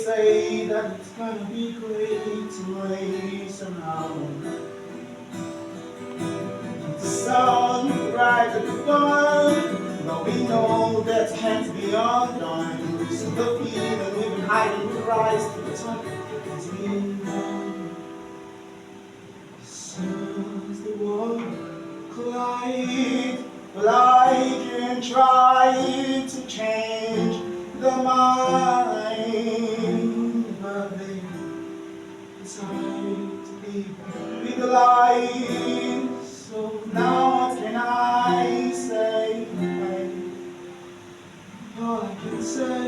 say that it's gonna be great away somehow. The sun right at the dawn, but we know that can't be undone. So the feeling we've been hiding will rise to the top as we know. As the world collide, well, I can try to change the mind, but they decide to be the light. So now what can I say? All I can say,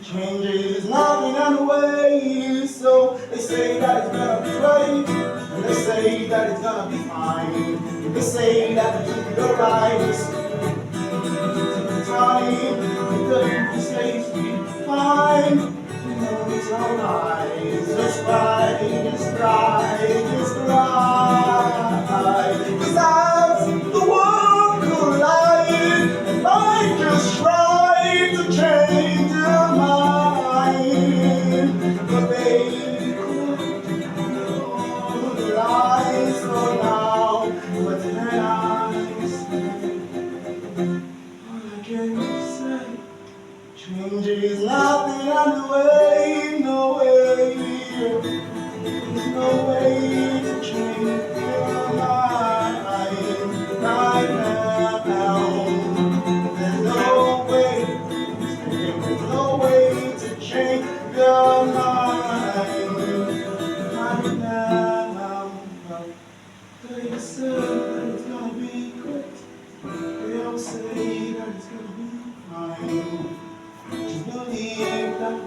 change is nothing on the way. So they say that it's gonna be right, and they say that it's gonna be fine. They say that the truth will rise. Time, the mistakes we find. You know it's alright. It's bright, it's bright, it's bright. 'Cause as the world collides, and I just try to change your mind, but baby, could lie so now. What can I say? All I can say, change is nothing on the way, no way. There's no way to change your mind right now. There's no way to change your mind right now. They say that it's gonna be great. They all say that it's gonna be fine. Just believe that